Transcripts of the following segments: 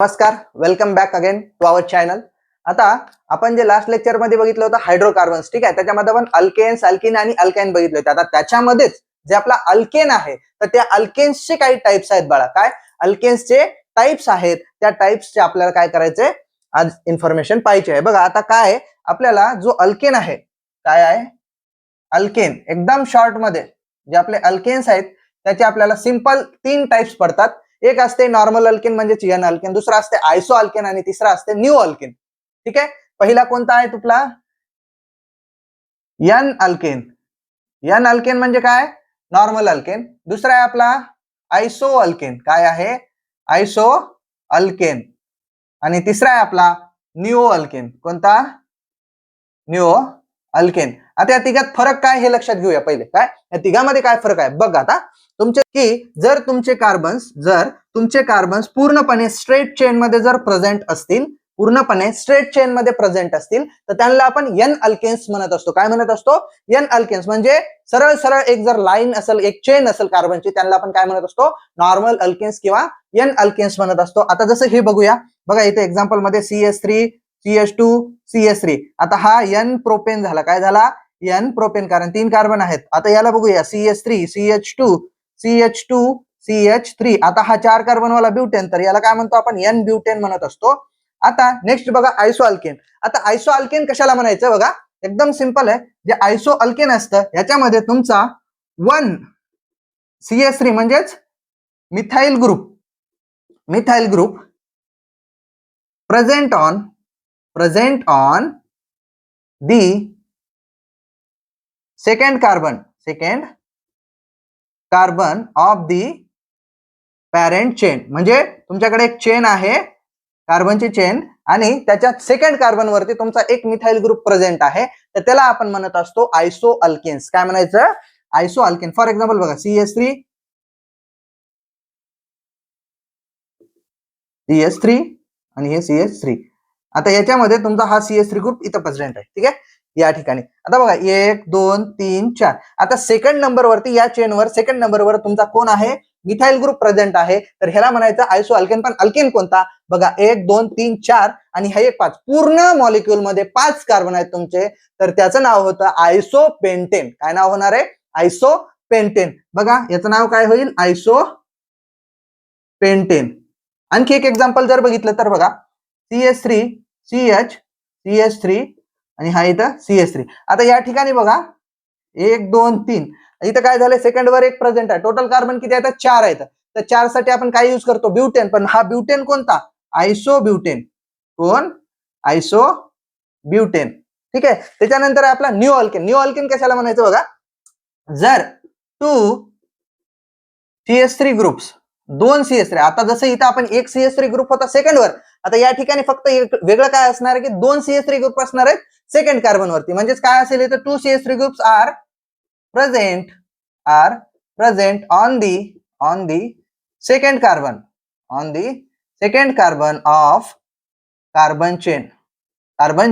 नमस्कार, welcome back again to our channel. आता आपण जे लास्ट लेक्चर मध्ये बघितलं होतं हायड्रोकार्बन्स, ठीक आहे, त्याच्यामध्ये आपण अल्केन्स, अल्किन आणि अल्काइन बघितले होते. आता त्याच्यामध्येच जे आपला अल्केन आहे तर त्या अल्केन्सचे काही टाइप्स आहेत बाळा. काय अल्केन्सचे टाइप्स आहेत, त्या टाइप्सचे आपल्याला काय करायचंय आज इन्फॉर्मेशन पाहिजे आहे. बघा आता काय आपल्याला जो अल्केन आहे, काय आहे अल्केन, एकदम शॉर्ट मध्ये जे आपले अल्केन्स आहेत त्याचे आपल्याला सिंपल 3 टाइप्स पडतात. एक असते नॉर्मल अल्केन म्हणजेच एन अल्केन, दुसरा असते आयसो अल्केन आणि तिसरा असते न्यू अल्केन. ठीक आहे, पहिला कोणता आहे तुपला एन अल्केन. एन अल्केन म्हणजे काय नॉर्मल अल्केन. दुसरा आहे आपला आयसो अल्केन. काय आहे आयसो अल्केन. आणि तिसरा आहे आपला न्यू अल्केन. कोणता न्यू अल्केन. आता या तिघात फरक काय हे लक्षात घेऊया पहिले. काय या तिघांमध्ये काय फरक आहे बघ. आता तुमचे की जर तुमचे कार्बन्स पूर्णपणे स्ट्रेट चेन मध्ये जर प्रेझेंट असतील, पूर्णपणे स्ट्रेट चेन मध्ये प्रेझेंट असतील तर त्यांना आपण एन अल्केन्स म्हणत असतो. काय म्हणत असतो एन अल्केन्स. म्हणजे सरळ सरळ एक जर लाईन असेल, एक चेन असेल कार्बनची, त्यांना आपण काय म्हणत असतो नॉर्मल अल्केन्स किंवा एन अल्केन्स म्हणत असतो. आता जसं हे बघूया बघा, इथे एक्झाम्पल मध्ये CH3 CH2 CH3. आता हा एन प्रोपेन झाला. काय झाला एन प्रोपेन, कारण 3 कार्बन आहेत. आता याला बघूया CH3 CH2 CH2 CH3. आता हा 4 कार्बन वाला ब्युटेन, तर याला काय म्हणतो आपण एन ब्युटेन म्हणत असतो. आता नेक्स्ट बघा आयसो अल्केन. आता आयसो अल्केन कशाला म्हणायचं बघा, एकदम सिंपल आहे. जे आयसो अल्केन असतं याच्यामध्ये तुमचा 1 CH3 म्हणजेच methyl group present on the second carbon of the parent chain. म्हणजे तुमच्याकडे एक चेन आहे कार्बनची चेन आणि त्याच्या सेकंड कार्बन वरती तुमचा एक मिथाइल ग्रुप प्रेझेंट आहे, तर त्याला आपण म्हणत असतो आयसो अल्केन्स. काय म्हणायचं आयसो अल्केन. फॉर एक्झाम्पल बघा CH3 आणि हे CH3. आता याच्यामध्ये तुमचा हा CH3 ग्रुप इथं प्रेझेंट आहे. ठीक आहे या ठिकाणी. आता बघा 1 2 3 4. आता सेकंड नंबर वरती या चेनवर सेकंड नंबरवर तुमचा कोण आहे मिथाइल ग्रुप प्रेझेंट आहे, तर ह्याला म्हणायचं आयसो अल्केन. पण अल्केन कोणता बघा 1 2 3 4 आणि हा 1 5. पूर्ण मॉलिक्युल मध्ये 5 कार्बन आहेत तुमचे, तर त्याचं नाव होतं आयसो पेंटेन. काय नाव होणार आहे आयसो पेंटेन. बघा याचं नाव काय होईल आयसो पेंटेन. आणखी एक एक्झाम्पल जर बघितलं तर बघा CH3 CH3 आणि हा इथं CH3. आता या ठिकाणी बघा 1 2 3. इथं काय झालं सेकंड वर एक प्रेझेंट आहे. टोटल कार्बन किती आहेत 4 आहेत. तर 4 साठी आपण काय यूज करतो ब्युटेन. पण हा ब्युटेन कोणता आयसो ब्युटेन. कोण आयसो ब्युटेन. ठीक आहे. त्याच्यानंतर आपला न्यू अल्केन. न्यू अल्केन कशाला म्हणायचं बघा, जर 2 CH3 ग्रुप्स 2 CH3. आता जसं इथं आपण एक CH3 ग्रुप होता सेकंड वर, आता या ठिकाणी फक्त एक वेगळं काय असणार आहे की 2 CH3 ग्रुप असणार आहेत सेकंड कार्बन वरती. म्हणजेच काय असेल इथं 2 CH3 groups are present on the second carbon of carbon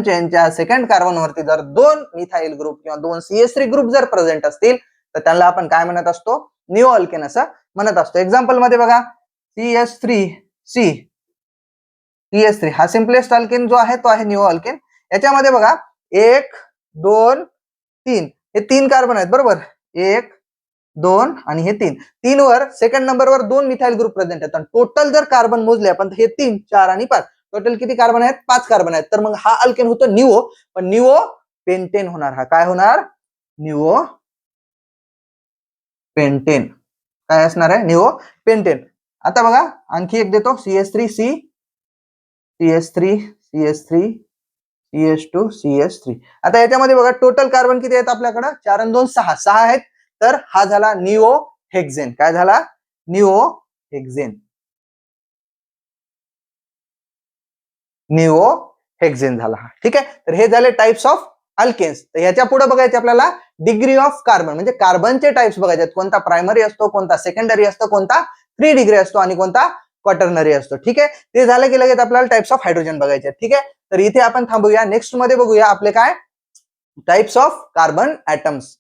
चेनच्या सेकंड कार्बन वरती जर 2 मिथाइल ग्रुप किंवा 2 CH3 ग्रुप जर प्रेझेंट असतील तर त्याला आपण काय म्हणत असतो न्यू अल्केन असं म्हणत असतो. एक्झाम्पल मध्ये बघा CH3 हा सिम्पलेस्ट अल्केन जो आहे तो आहे न्यू अल्केन. याच्यामध्ये बघा 1 2 3 हे 3 कार्बन आहेत बरोबर. 1 2 आणि हे 3 वर सेकंड नंबर वर 2 मिथाइल ग्रुप प्रेझेंट आहेत. टोटल जर कार्बन मोजले आपण हे 3 4 आणि 5, टोटल किती कार्बन आहेत 5 कार्बन आहेत. तर मग हा अल्केन होतो न्यूओ. पण न्यूओ पेंटेन होणार. हा काय होणार न्यूओ पेंटेन. काय असणार आहे न्यूओ पेंटेन. आता बघा आणखी एक देतो CH3 CH2 CH3. आता याच्यामध्ये बघा टोटल कार्बन किती आहेत आपल्याकडे 4 आणि 2 6 आहेत. तर हा झाला न्यूओ हेक्सेन. काय झाला न्यूओ हेक्सेन झाला. ठीक आहे. तर हे झाले टाइप्स ऑफ अल्केन्स. तर ह्याच्या पुढे बघायचे आपल्याला डिग्री ऑफ कार्बन. म्हणजे कार्बनचे टाइप्स बघायचे, कोणता प्रायमरी असतो, कोणता सेकंडरी असतो, कोणता 3 डिग्री असतो आणि कोणता क्वाटर्नरी असतो. ठीक आहे. ते झालं की लगेच आपल्याला टाइप्स ऑफ हायड्रोजन बघायचे. ठीक आहे. तर इथे आपण थांबूया. नेक्स्ट मध्ये बघूया आपले काय टाइप्स ऑफ कार्बन ऍटम्स.